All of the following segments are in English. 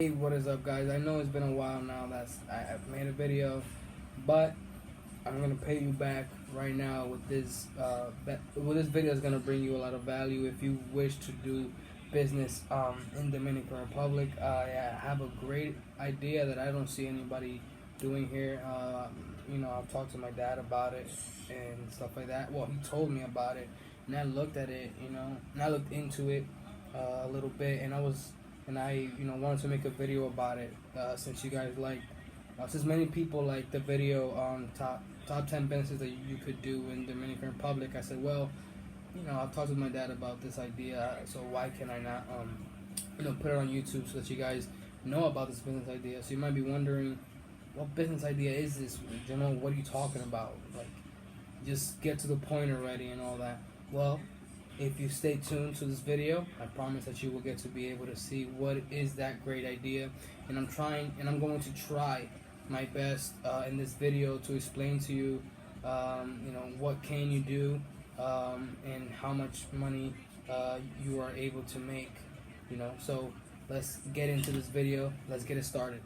Hey, what is up, guys? I know it's been a while now that I've made a video, but I'm gonna pay you back right now with this. This video is gonna bring you a lot of value if you wish to do business in Dominican Republic. I have a great idea that I don't see anybody doing here. I've talked to my dad about it and stuff like that. Well, he told me about it, and I looked at it, and I looked into it a little bit, and I wanted to make a video about it since you guys since many people like the video on top 10 businesses that you could do in Dominican Republic. I said, well, I've talked with my dad about this idea, so why can I not put it on YouTube so that you guys know about this business idea? So you might be wondering, what business idea is this? What are you talking about? Like, just get to the point already and all that. Well, if you stay tuned to this video, I promise that you will get to be able to see what is that great idea. And I'm going to try my best in this video to explain to you, what can you do, and how much money you are able to make. So let's get into this video. Let's get it started.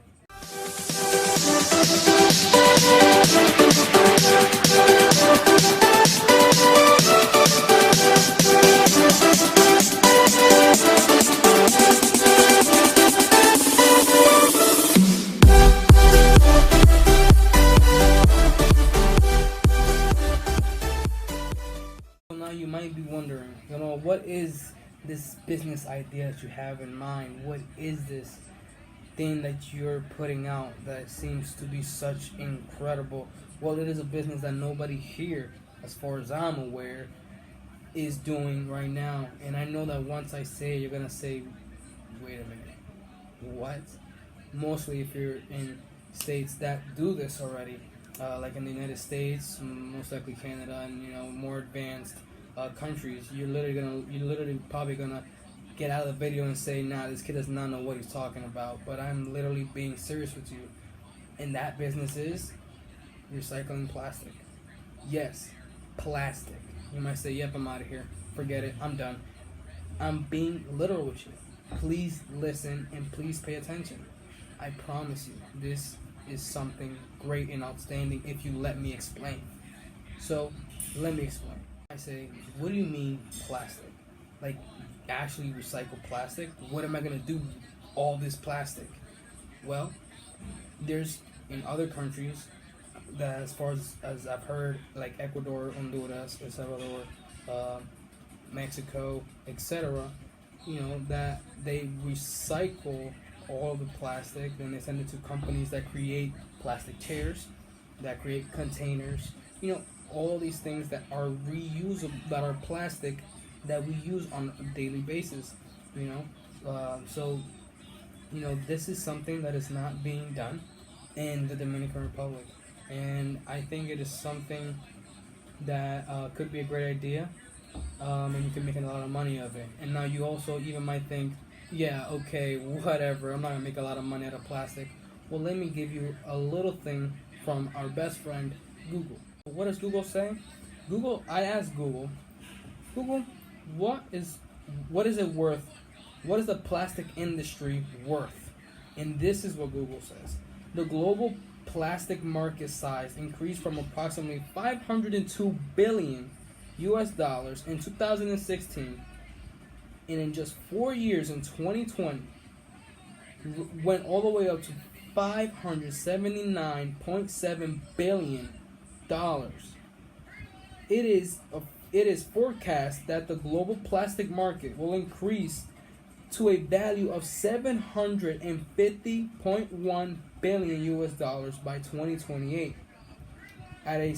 Now you might be wondering, what is this business idea that you have in mind? What is this thing that you're putting out that seems to be such incredible? Well, it is a business that nobody here, as far as I'm aware, is doing right now. And I know that once I say it, you're gonna say, wait a minute, what? Mostly if you're in states that do this already, like in the United States, most likely Canada, and more advanced countries, you're literally probably gonna get out of the video and say, nah, this kid does not know what he's talking about. But I'm literally being serious with you. And that business is recycling plastic. Yes, plastic. You might say, yep, I'm out of here. Forget it. I'm done. I'm being literal with you. Please listen and please pay attention. I promise you, this is something great and outstanding if you let me explain. So, let me explain. I say, what do you mean plastic? Like, actually recycle plastic? What am I going to do with all this plastic? Well, there's in other countries that, as far as I've heard, like Ecuador, Honduras, El Salvador, Mexico, etc., that they recycle all the plastic and they send it to companies that create plastic chairs, that create containers, all these things that are reusable, that are plastic, that we use on a daily basis, so this is something that is not being done in the Dominican Republic, and I think it is something that could be a great idea, and you can make a lot of money of it. And now you also even might think, yeah, okay, whatever, I'm not gonna make a lot of money out of plastic. Well, let me give you a little thing from our best friend, Google. What does Google say? I asked Google, what is it worth? What is the plastic industry worth? And this is what Google says. The global plastic market size increased from approximately $502 billion in 2016, and in just 4 years, in 2020, went all the way up to $579.7 billion. It is forecast that the global plastic market will increase to a value of $750.1 billion by 2028, at a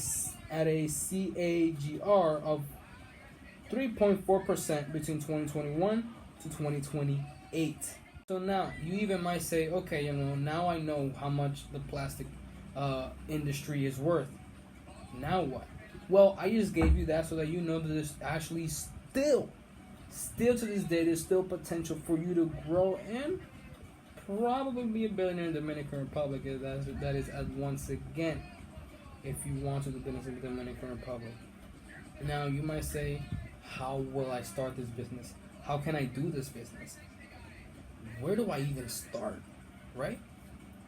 CAGR of 3.4% between 2021 to 2028. So now you even might say, okay, now I know how much the plastic industry is worth. Now what? Well, I just gave you that so that you know that there's actually still to this day, there's still potential for you to grow and probably be a billionaire in the Dominican Republic. That is once again, if you want to do business in the Dominican Republic. Now you might say, how will I start this business? How can I do this business? Where do I even start? right?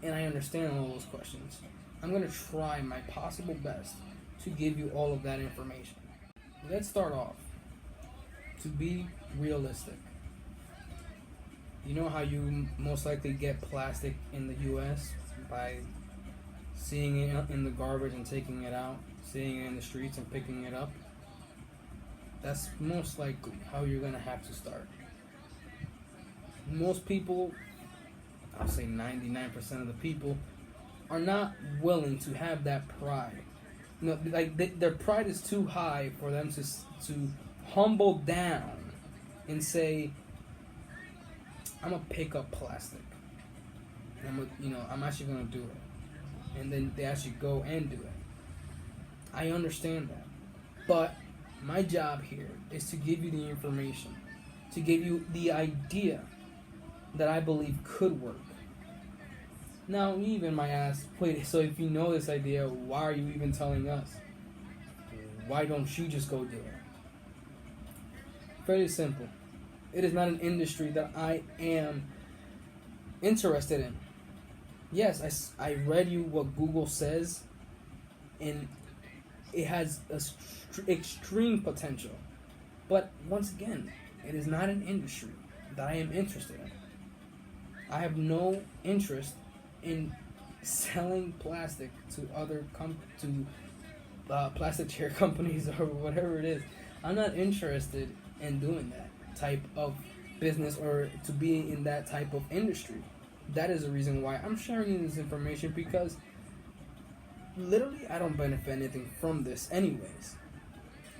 And I understand all those questions. I'm going to try my possible best to give you all of that information. Let's start off. To be realistic, you know how you most likely get plastic in the US by seeing it in the garbage and taking it out, seeing it in the streets and picking it up? That's most likely how you're going to have to start. Most people, I'll say 99% of the people, are not willing to have that pride. You know, like their pride is too high for them to humble down and say, I'm gonna pick up plastic. I'm actually gonna do it, and then they actually go and do it. I understand that, but my job here is to give you the information, to give you the idea that I believe could work. Now, you even might ask, wait, so if you know this idea, why are you even telling us? Why don't you just go do it? Very simple. It is not an industry that I am interested in. Yes, I read you what Google says, and it has extreme potential. But once again, it is not an industry that I am interested in. I have no interest in selling plastic to other plastic chair companies or whatever it is. I'm not interested in doing that type of business or to be in that type of industry. That is the reason why I'm sharing you this information, because literally I don't benefit anything from this anyways.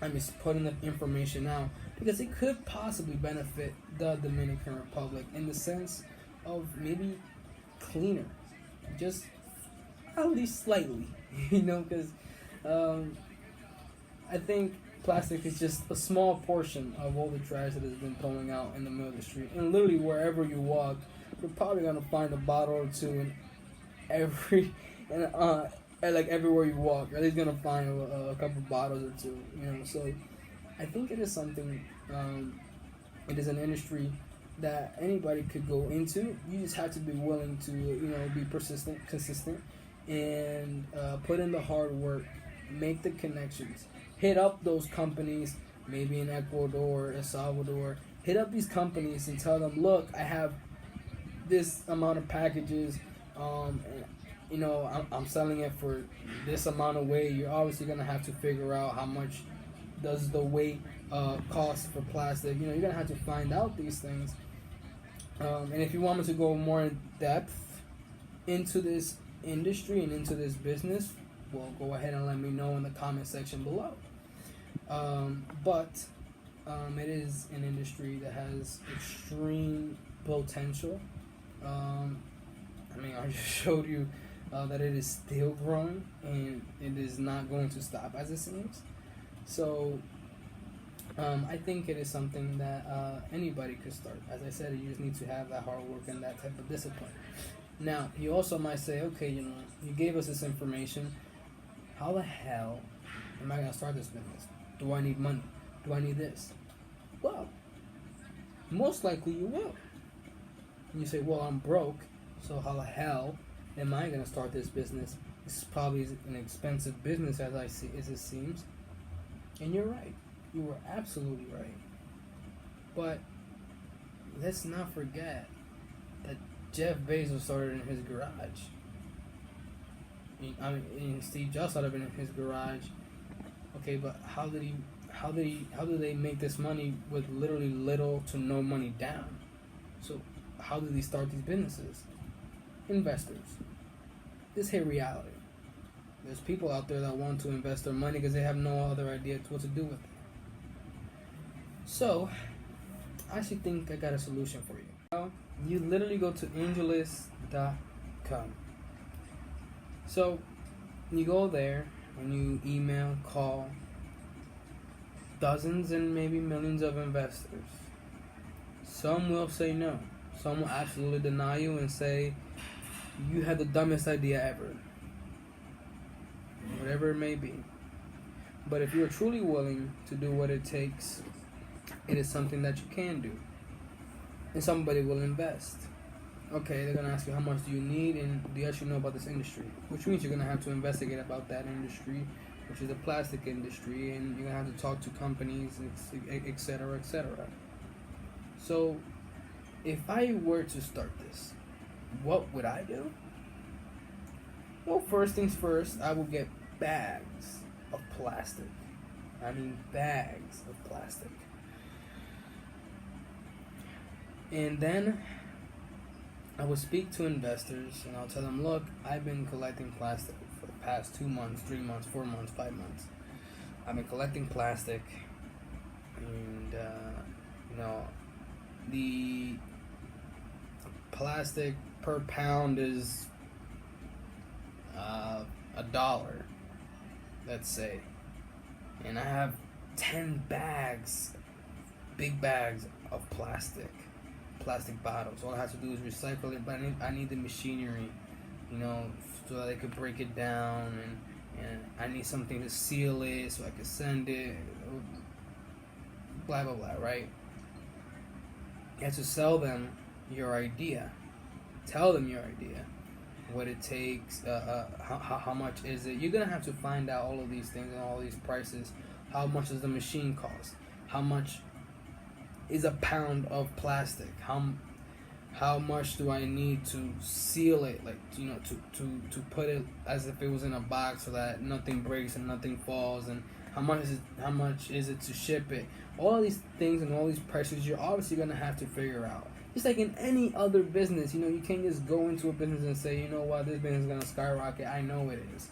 I'm just putting the information out because it could possibly benefit the Dominican Republic in the sense of maybe cleaner, just at least slightly, because I think plastic is just a small portion of all the trash that has been thrown out in the middle of the street. And literally wherever you walk, you're probably gonna find a bottle or two like everywhere you walk. You're at least gonna find a couple bottles or two. So I think it is something. It is an industry that anybody could go into. You just have to be willing to, be persistent, consistent, and put in the hard work, make the connections, hit up those companies, maybe in Ecuador, El Salvador. Hit up these companies and tell them, look, I have this amount of packages, I'm selling it for this amount of weight. You're obviously gonna have to figure out how much does the weight cost for plastic. You're gonna have to find out these things. And if you want me to go more in depth into this industry and into this business, well, go ahead and let me know in the comment section below. But it is an industry that has extreme potential. I just showed you that it is still growing and it is not going to stop as it seems. So I think it is something that anybody could start. As I said, you just need to have that hard work and that type of discipline. Now, you also might say, okay, you gave us this information. How the hell am I going to start this business? Do I need money? Do I need this? Well, most likely you will. And you say, well, I'm broke, so how the hell am I going to start this business? This is probably an expensive business as it seems. And you're right. You were absolutely right. But let's not forget that Jeff Bezos started in his garage. Steve Jobs started in his garage. Okay, but how did they make this money with literally little to no money down? So how did they start these businesses? Investors. This is reality. There's people out there that want to invest their money because they have no other idea what to do with it. So, I actually think I got a solution for you. Now, you literally go to angellist.com. So, you go there and you email, call dozens and maybe millions of investors. Some will say no. Some will absolutely deny you and say you had the dumbest idea ever. Whatever it may be. But if you're truly willing to do what it takes, it is something that you can do. And somebody will invest. okay, they're gonna ask you how much do you need and do you actually know about this industry, which means you're gonna have to investigate about that industry, which is the plastic industry, and you're gonna have to talk to companies, etc., etc. So, if I were to start this, what would I do? Well, first things first, I will get bags of plastic. I mean, bags of plastic. And then I will speak to investors and I'll tell them, look, I've been collecting plastic for the past 2 months, 3 months, 4 months, 5 months. I've been collecting plastic, and the plastic per pound is $1, let's say, and I have 10 bags, big bags of plastic bottles. All I have to do is recycle it, but I need the machinery, so that I could break it down, and I need something to seal it so I can send it, blah blah blah, right? You have to sell them your idea. Tell them your idea, what it takes, how much is it. You're gonna have to find out all of these things and all these prices. How much does the machine cost? How much is a pound of plastic? How much do I need to seal it, like, to put it as if it was in a box so that nothing breaks and nothing falls, and how much is it to ship it? All of these things and all these prices you're obviously gonna have to figure out. Just like in any other business, you can't just go into a business and say, you know what, this business is gonna skyrocket. I know it is.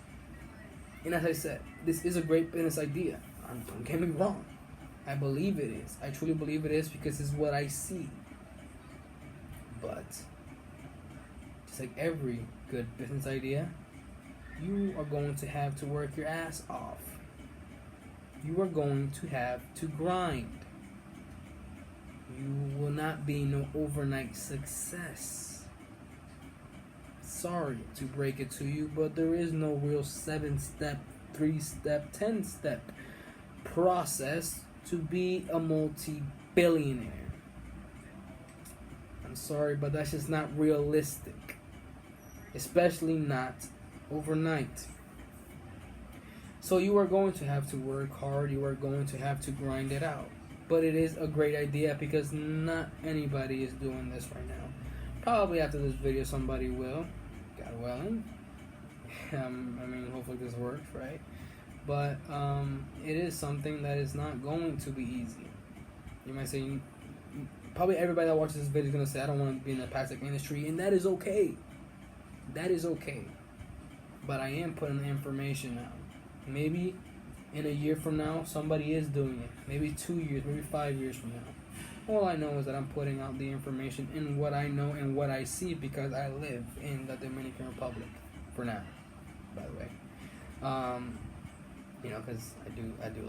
And as I said, this is a great business idea. Don't get me wrong. I believe it is. I truly believe it is because it's what I see. But just like every good business idea, you are going to have to work your ass off. You are going to have to grind. You will not be no overnight success. Sorry to break it to you, but there is no real 7-step, 3-step, 10-step process to be a multi-billionaire. I'm sorry, but that's just not realistic. Especially not overnight. So you are going to have to work hard. You are going to have to grind it out. But it is a great idea because not anybody is doing this right now. Probably after this video somebody will. God willing. Hopefully this works, right? But it is something that is not going to be easy. You might say, probably everybody that watches this video is going to say, I don't want to be in the plastic industry, and that is okay. That is okay. But I am putting the information out. Maybe in a year from now, somebody is doing it. Maybe 2 years, maybe 5 years from now. All I know is that I'm putting out the information in what I know and what I see because I live in the Dominican Republic for now, by the way. Because I do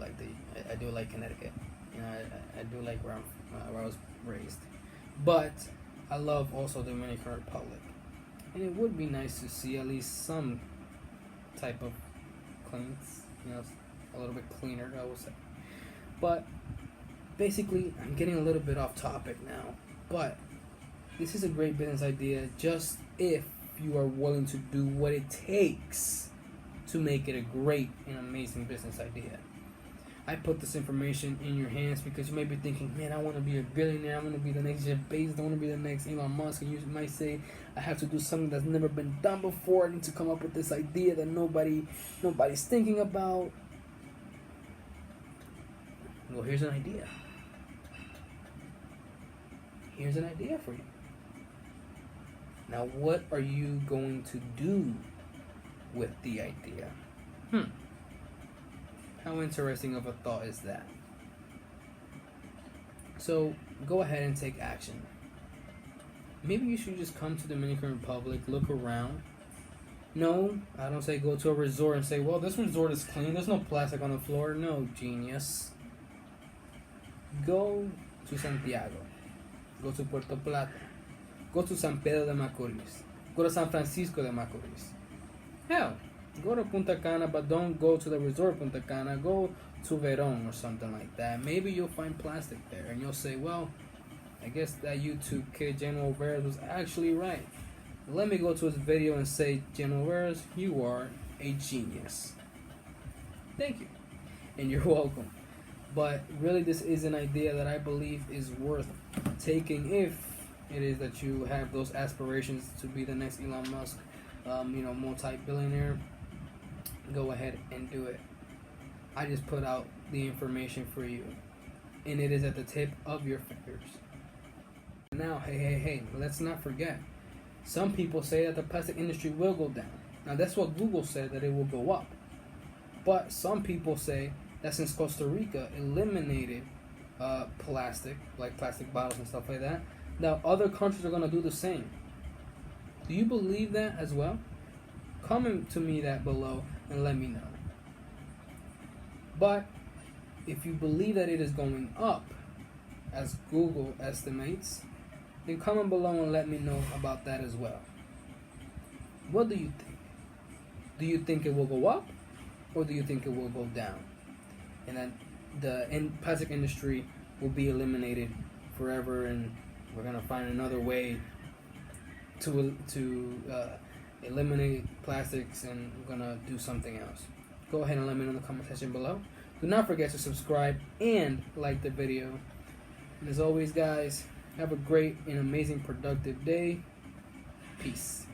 like Connecticut. I do like where I was raised. But I love also the Dominican Republic. And it would be nice to see at least some type of cleans, a little bit cleaner, I would say. But basically, I'm getting a little bit off topic now. But this is a great business idea just if you are willing to do what it takes to make it a great and amazing business idea. I put this information in your hands because you may be thinking, man, I want to be a billionaire. I want to be the next Jeff Bezos. I want to be the next Elon Musk. And you might say, I have to do something that's never been done before. I need to come up with this idea that nobody's thinking about. Well, here's an idea. Here's an idea for you. Now, what are you going to do with the idea? How interesting of a thought is that? So, go ahead and take action. Maybe you should just come to the Dominican Republic, look around. No, I don't say go to a resort and say, well, this resort is clean, there's no plastic on the floor. No, genius. Go to Santiago. Go to Puerto Plata. Go to San Pedro de Macorís. Go to San Francisco de Macorís. Hell, go to Punta Cana, but don't go to the resort Punta Cana. Go to Verón or something like that. Maybe you'll find plastic there, and you'll say, well, I guess that YouTube kid General Veras was actually right. Let me go to his video and say, General Veras, you are a genius. Thank you. And you're welcome. But really, this is an idea that I believe is worth taking if it is that you have those aspirations to be the next Elon Musk, multi-billionaire. Go ahead and do it. I just put out the information for you, and it is at the tip of your fingers. Now, hey, let's not forget. Some people say that the plastic industry will go down. Now, that's what Google said, that it will go up. But some people say that since Costa Rica eliminated plastic, like plastic bottles and stuff like that, now other countries are going to do the same. Do you believe that as well? Comment to me that below and let me know. But if you believe that it is going up, as Google estimates, then comment below and let me know about that as well. What do you think? Do you think it will go up, or do you think it will go down? And that the plastic industry will be eliminated forever, and we're gonna find another way to eliminate plastics, and we're gonna do something else. Go ahead and let me know in the comment section below. Do not forget to subscribe and like the video. And as always, guys, have a great and amazing productive day. Peace.